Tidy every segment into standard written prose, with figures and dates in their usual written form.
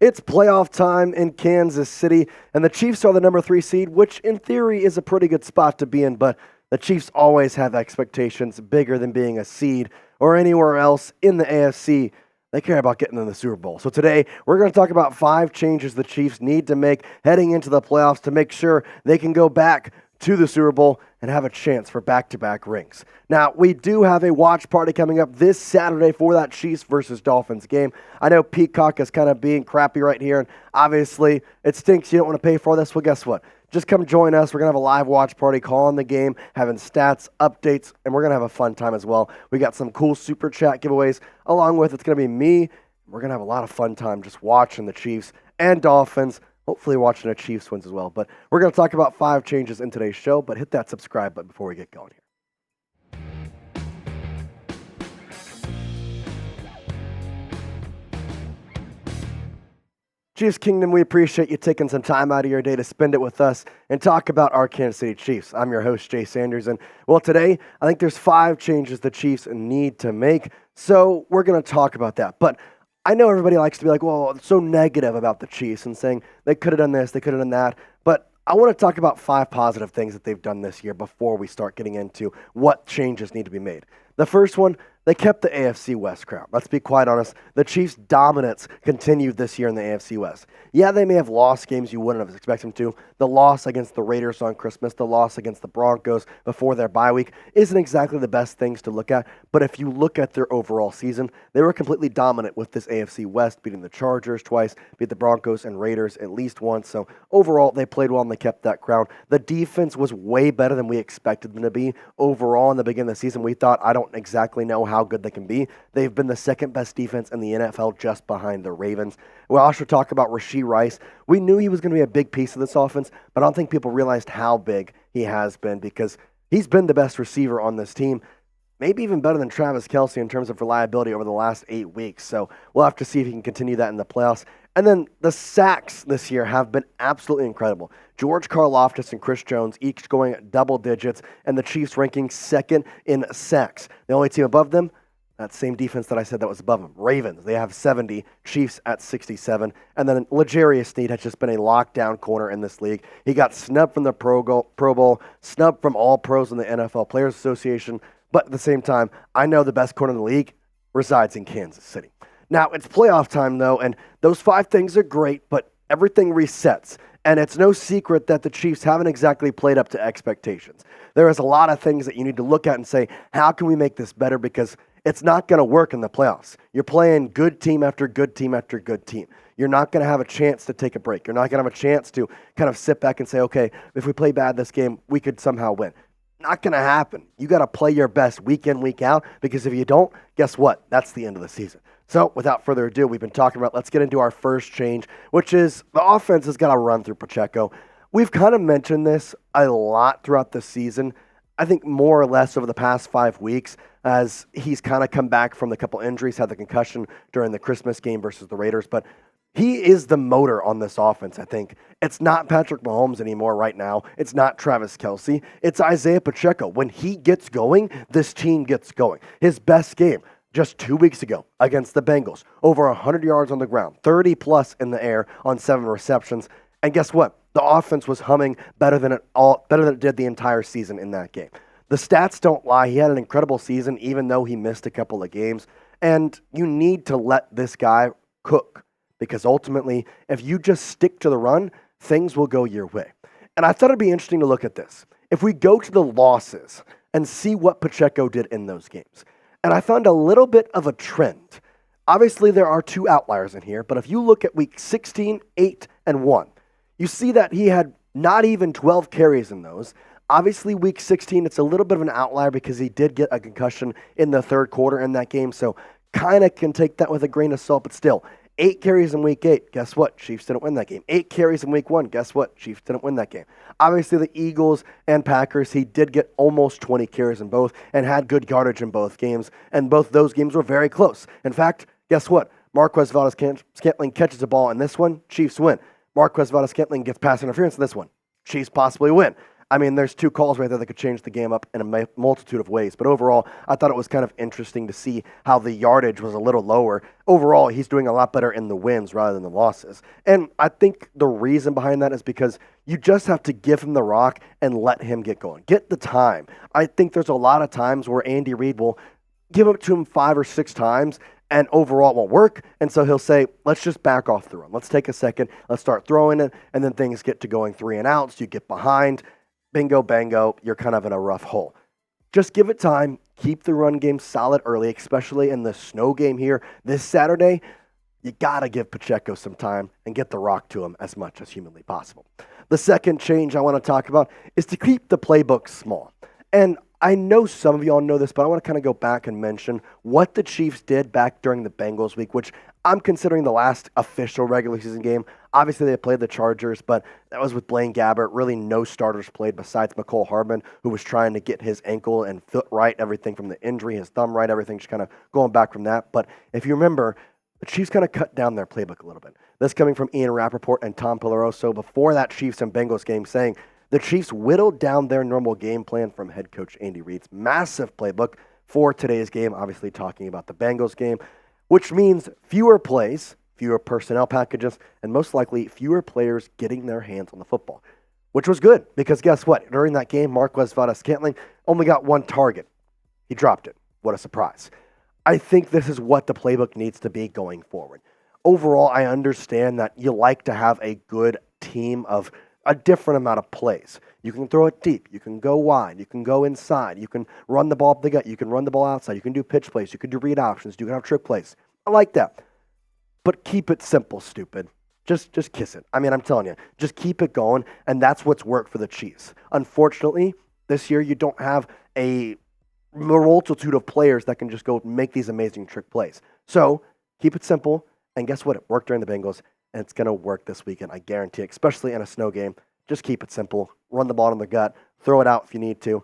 It's playoff time in Kansas City, and the Chiefs are the number 3 seed, which in theory is a pretty good spot to be in, but the Chiefs always have expectations bigger than being a seed or anywhere else in the AFC. They care about getting in the Super Bowl. So today, we're going to talk about 5 changes the Chiefs need to make heading into the playoffs to make sure they can go back to the Super Bowl and have a chance for back-to-back rings. Now, we do have a watch party coming up this Saturday for that Chiefs versus Dolphins game. I know Peacock is kind of being crappy right here, and obviously it stinks you don't want to pay for this. Well, guess what? Just come join us. We're going to have a live watch party, calling the game, having stats, updates, and we're going to have a fun time as well. We got some cool Super Chat giveaways, along with it's going to be me. We're going to have a lot of fun time just watching the Chiefs and Dolphins. Hopefully watching the Chiefs wins as well. But we're going to talk about 5 changes in today's show, but hit that subscribe button before we get going here. Chiefs Kingdom, we appreciate you taking some time out of your day to spend it with us and talk about our Kansas City Chiefs. I'm your host, Jay Sanders, and well, today I think there's 5 changes the Chiefs need to make, so we're going to talk about that. But I know everybody likes to be like, well, it's so negative about the Chiefs and saying they could have done this, they could have done that. But I want to talk about 5 positive things that they've done this year before we start getting into what changes need to be made. The first one, they kept the AFC West crown. Let's be quite honest. The Chiefs' dominance continued this year in the AFC West. Yeah, they may have lost games you wouldn't have expected them to. The loss against the Raiders on Christmas, the loss against the Broncos before their bye week isn't exactly the best things to look at. But if you look at their overall season, they were completely dominant with this AFC West, beating the Chargers twice, beat the Broncos and Raiders at least once. So overall, they played well and they kept that crown. The defense was way better than we expected them to be. Overall, in the beginning of the season, we thought, I don't exactly know how good they can be. They've been the second best defense in the NFL just behind the Ravens. We'll also talk about Rashee Rice. We knew he was going to be a big piece of this offense, but I don't think people realized how big he has been because he's been the best receiver on this team, maybe even better than Travis Kelce in terms of reliability over the last 8 weeks. So we'll have to see if he can continue that in the playoffs. And then the sacks this year have been absolutely incredible. George Karlaftis and Chris Jones each going at double digits, and the Chiefs ranking second in sacks. The only team above them, that same defense that I said that was above them, Ravens. They have 70, Chiefs at 67. And then L'Jarius Sneed has just been a lockdown corner in this league. He got snubbed from the Pro Bowl, snubbed from all pros in the NFL Players Association. But at the same time, I know the best corner in the league resides in Kansas City. Now, it's playoff time, though, and those 5 things are great, but everything resets. And it's no secret that the Chiefs haven't exactly played up to expectations. There is a lot of things that you need to look at and say, how can we make this better? Because it's not going to work in the playoffs. You're playing good team after good team after good team. You're not going to have a chance to take a break. You're not going to have a chance to kind of sit back and say, okay, if we play bad this game, we could somehow win. Not going to happen. You got to play your best week in, week out, because if you don't, guess what? That's the end of the season. So without further ado, we've been talking about, let's get into our first change, which is the offense has got to run through Pacheco. We've kind of mentioned this a lot throughout the season, I think more or less over the past 5 weeks, as he's kind of come back from the couple injuries, had the concussion during the Christmas game versus the Raiders, but he is the motor on this offense, I think. It's not Patrick Mahomes anymore right now. It's not Travis Kelce. It's Isaiah Pacheco. When he gets going, this team gets going. His best game just 2 weeks ago against the Bengals, over 100 yards on the ground, 30-plus in the air on 7 receptions. And guess what? The offense was humming better than it did the entire season in that game. The stats don't lie. He had an incredible season, even though he missed a couple of games. And you need to let this guy cook, because ultimately, if you just stick to the run, things will go your way. And I thought it'd be interesting to look at this. If we go to the losses and see what Pacheco did in those games, and I found a little bit of a trend. Obviously, there are 2 outliers in here, but if you look at week 16, 8, and 1, you see that he had not even 12 carries in those. Obviously, week 16, it's a little bit of an outlier because he did get a concussion in the third quarter in that game, so kind of can take that with a grain of salt, but still, 8 carries in week 8, guess what? Chiefs didn't win that game. 8 carries in week 1, guess what? Chiefs didn't win that game. Obviously, the Eagles and Packers, he did get almost 20 carries in both and had good yardage in both games, and both those games were very close. In fact, guess what? Marquez Valdes-Scantling catches the ball in this one, Chiefs win. Marquez Valdes-Scantling gets pass interference in this one, Chiefs possibly win. I mean, there's two calls right there that could change the game up in a multitude of ways. But overall, I thought it was kind of interesting to see how the yardage was a little lower. Overall, he's doing a lot better in the wins rather than the losses. And I think the reason behind that is because you just have to give him the rock and let him get going. Get the time. I think there's a lot of times where Andy Reid will give it to him 5 or 6 times, and overall it won't work. And so he'll say, let's just back off the run. Let's take a second. Let's start throwing it. And then things get to going 3 and outs. You get behind. Bingo, bango. You're kind of in a rough hole. Just give it time. Keep the run game solid early, especially in the snow game here this Saturday. You got to give Pacheco some time and get the rock to him as much as humanly possible. The second change I want to talk about is to keep the playbook small. And I know some of y'all know this, but I want to kind of go back and mention what the Chiefs did back during the Bengals week, which I'm considering the last official regular season game. Obviously, they played the Chargers, but that was with Blaine Gabbert. Really no starters played besides McCole Hardman, who was trying to get his ankle and foot right, everything from the injury, his thumb right, everything just kind of going back from that. But if you remember, the Chiefs kind of cut down their playbook a little bit. This coming from Ian Rappaport and Tom Pilaroso before that Chiefs and Bengals game, saying the Chiefs whittled down their normal game plan from head coach Andy Reid's massive playbook for today's game, obviously talking about the Bengals game, which means fewer plays, fewer personnel packages, and most likely fewer players getting their hands on the football, which was good because guess what? During that game, Marquez Valdes-Scantling only got 1 target. He dropped it. What a surprise. I think this is what the playbook needs to be going forward. Overall, I understand that you like to have a good team of a different amount of plays. You can throw it deep. You can go wide. You can go inside. You can run the ball up the gut. You can run the ball outside. You can do pitch plays. You can do read options. You can have trick plays. I like that. But keep it simple, stupid. Just kiss it. I mean, I'm telling you, just keep it going, and that's what's worked for the Chiefs. Unfortunately, this year you don't have a multitude of players that can just go make these amazing trick plays. So keep it simple, and guess what? It worked during the Bengals, and it's going to work this weekend, I guarantee it, especially in a snow game. Just keep it simple. Run the ball in the gut. Throw it out if you need to.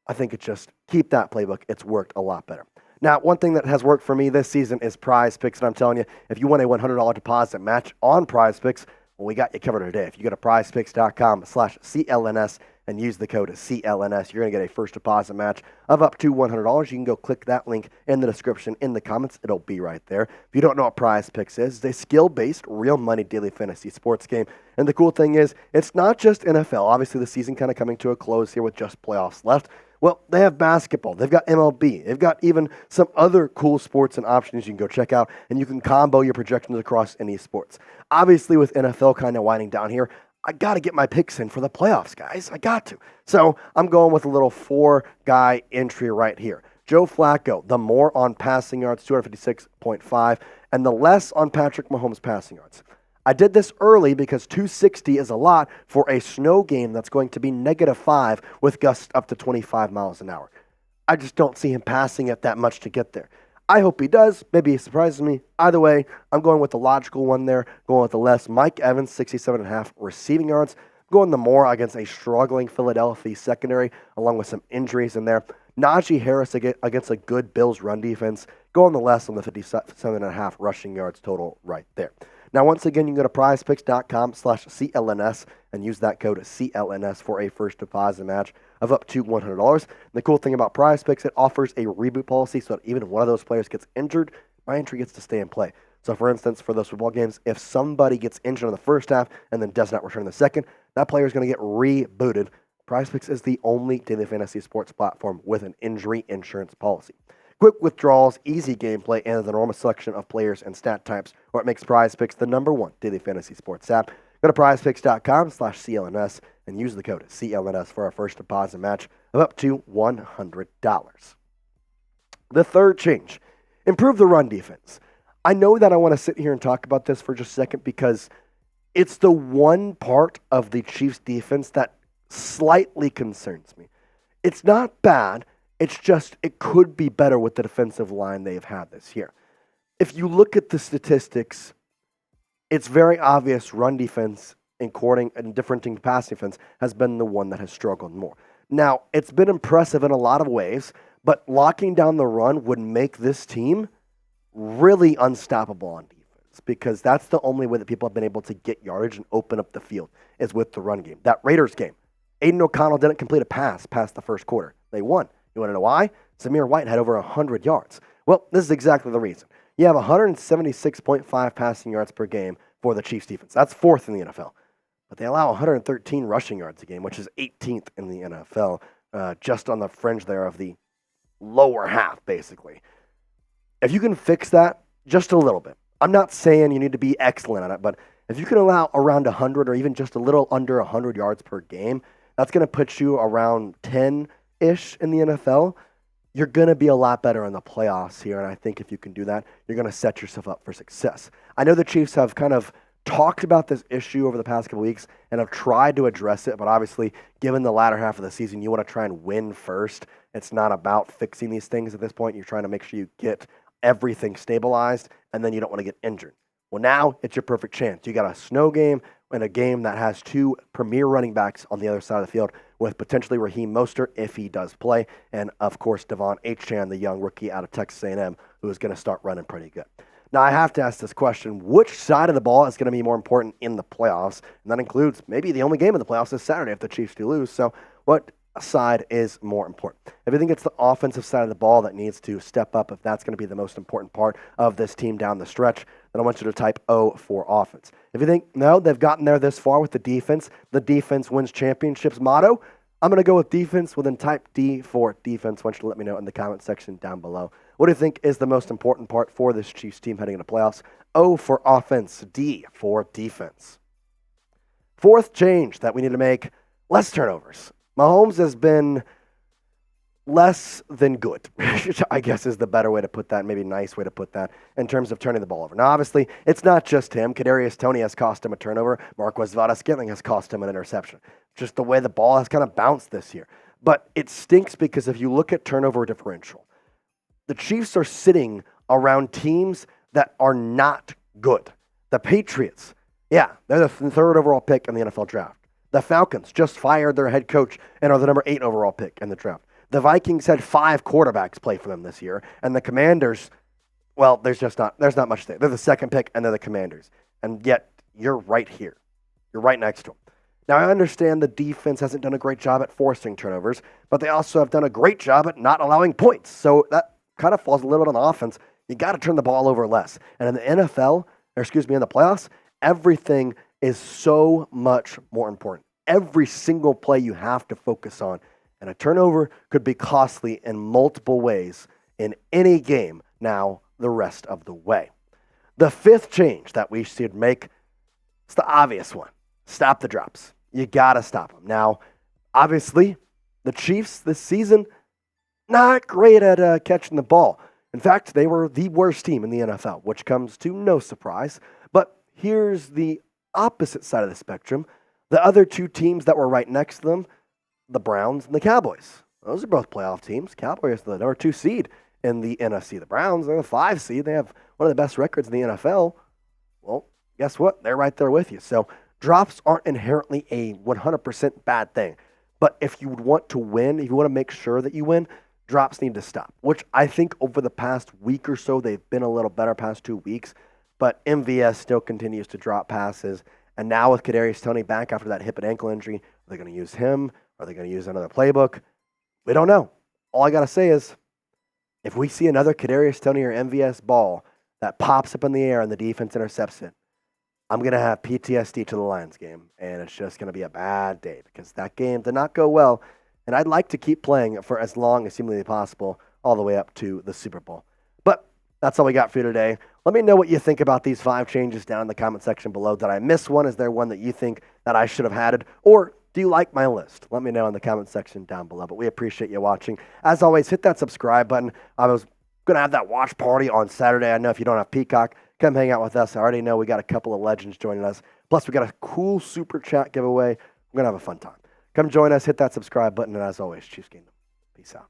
I think it's just keep that playbook. It's worked a lot better. Now, one thing that has worked for me this season is Prize Picks, and I'm telling you, if you want a $100 deposit match on Prize Picks, well, we got you covered today. If you go to prizepicks.com/CLNS and use the code CLNS, you're going to get a first deposit match of up to $100. You can go click that link in the description in the comments. It'll be right there. If you don't know what Prize Picks is, it's a skill-based, real money daily fantasy sports game. And the cool thing is, it's not just NFL. Obviously, the season kind of coming to a close here with just playoffs left. Well, they have basketball. They've got MLB. They've got even some other cool sports and options you can go check out, and you can combo your projections across any sports. Obviously, with NFL kind of winding down here, I got to get my picks in for the playoffs, guys. I got to. So I'm going with a little 4-guy entry right here. Joe Flacco, the more on passing yards, 256.5, and the less on Patrick Mahomes passing yards. I did this early because 260 is a lot for a snow game that's going to be -5 with gusts up to 25 miles an hour. I just don't see him passing it that much to get there. I hope he does. Maybe he surprises me. Either way, I'm going with the logical one there, going with the less. Mike Evans, 67.5 receiving yards. Going the more against a struggling Philadelphia secondary, along with some injuries in there. Najee Harris against a good Bills run defense. Going the less on the 57.5 rushing yards total right there. Now, once again, you can go to prizepicks.com/CLNS and use that code CLNS for a first deposit match of up to $100. And the cool thing about Prize Picks, it offers a reboot policy so that even if one of those players gets injured, my entry gets to stay in play. So, for instance, for those football games, if somebody gets injured in the first half and then does not return in the second, that player is going to get rebooted. Prize Picks is the only daily fantasy sports platform with an injury insurance policy. Quick withdrawals, easy gameplay, and an enormous selection of players and stat types, what makes Prize Picks the #1 daily fantasy sports app. Go to prizepicks.com/CLNS and use the code CLNS for our first deposit match of up to $100. The third change, improve the run defense. I know that I want to sit here and talk about this for just a second because it's the one part of the Chiefs defense that slightly concerns me. It's not bad. It's just, it could be better with the defensive line they've had this year. If you look at the statistics, it's very obvious run defense and differentiating pass defense has been the one that has struggled more. Now, it's been impressive in a lot of ways, but locking down the run would make this team really unstoppable on defense because that's the only way that people have been able to get yardage and open up the field is with the run game. That Raiders game, Aiden O'Connell didn't complete a pass past the first quarter. They won. You want to know why? Zamir White had over 100 yards. Well, this is exactly the reason. You have 176.5 passing yards per game for the Chiefs defense. That's fourth in the NFL. But they allow 113 rushing yards a game, which is 18th in the NFL, just on the fringe there of the lower half, basically. If you can fix that just a little bit, I'm not saying you need to be excellent at it, but if you can allow around 100 or even just a little under 100 yards per game, that's going to put you around 10-ish in the NFL. You're going to be a lot better in the playoffs here, and I think if you can do that, you're going to set yourself up for success. I know the Chiefs have kind of talked about this issue over the past couple weeks and have tried to address it, but obviously, given the latter half of the season, you want to try and win first. It's not about fixing these things at this point. You're trying to make sure you get everything stabilized, and then you don't want to get injured. Well, now it's your perfect chance. You got a snow game and a game that has two premier running backs on the other side of the field with potentially Raheem Mostert if he does play, and of course Devon Achane, the young rookie out of Texas A&M, who is going to start running pretty good. Now I have to ask this question: which side of the ball is going to be more important in the playoffs? And that includes maybe the only game in the playoffs is Saturday if the Chiefs do lose. So what side is more important? If you think it's the offensive side of the ball that needs to step up, if that's going to be the most important part of this team down the stretch, then I want you to type O for offense. If you think, no, they've gotten there this far with the defense wins championships motto, I'm going to go with defense. Well, then type D for defense. I want you to let me know in the comment section down below. What do you think is the most important part for this Chiefs team heading into playoffs? O for offense, D for defense. Fourth change that we need to make, less turnovers. Mahomes has been less than good, which I guess is the better way to put that, maybe nice way to put that, in terms of turning the ball over. Now, obviously, it's not just him. Kadarius Toney has cost him a turnover. Marquez Valdes-Scantling has cost him an interception. Just the way the ball has kind of bounced this year. But it stinks because if you look at turnover differential, the Chiefs are sitting around teams that are not good. The Patriots, yeah, they're the third overall pick in the NFL draft. The Falcons just fired their head coach and are the number 8 overall pick in the draft. The Vikings had 5 quarterbacks play for them this year, and the Commanders, well, there's not much there. They're the second pick, and they're the Commanders. And yet, you're right here. You're right next to them. Now, I understand the defense hasn't done a great job at forcing turnovers, but they also have done a great job at not allowing points. So that kind of falls a little bit on offense. You got to turn the ball over less. And in the in the playoffs, everything is so much more important. Every single play you have to focus on. And a turnover could be costly in multiple ways in any game now the rest of the way. The fifth change that we should make is the obvious one. Stop the drops. You got to stop them. Now, obviously, the Chiefs this season, not great at catching the ball. In fact, they were the worst team in the NFL, which comes to no surprise. But here's the opposite side of the spectrum. The other two teams that were right next to them, the Browns and the Cowboys. Those are both playoff teams. Cowboys are the number 2 seed in the NFC. The Browns are the 5 seed. They have one of the best records in the NFL. Well, guess what? They're right there with you. So drops aren't inherently a 100% bad thing. But if you want to win, if you want to make sure that you win, drops need to stop, which I think over the past week or so, they've been a little better past 2 weeks. But MVS still continues to drop passes. And now with Kadarius Toney back after that hip and ankle injury, are they going to use him? Are they going to use another playbook? We don't know. All I got to say is, if we see another Kadarius Toney or MVS ball that pops up in the air and the defense intercepts it, I'm going to have PTSD to the Lions game, and it's just going to be a bad day because that game did not go well, and I'd like to keep playing it for as long as seemingly possible, all the way up to the Super Bowl. But that's all we got for you today. Let me know what you think about these 5 changes down in the comment section below. Did I miss one? Is there one that you think that I should have added? Or do you like my list? Let me know in the comment section down below. But we appreciate you watching. As always, hit that subscribe button. I was going to have that watch party on Saturday. I know if you don't have Peacock, come hang out with us. I already know we got a couple of legends joining us. Plus, we got a cool super chat giveaway. We're going to have a fun time. Come join us. Hit that subscribe button. And as always, Chiefs Kingdom. Peace out.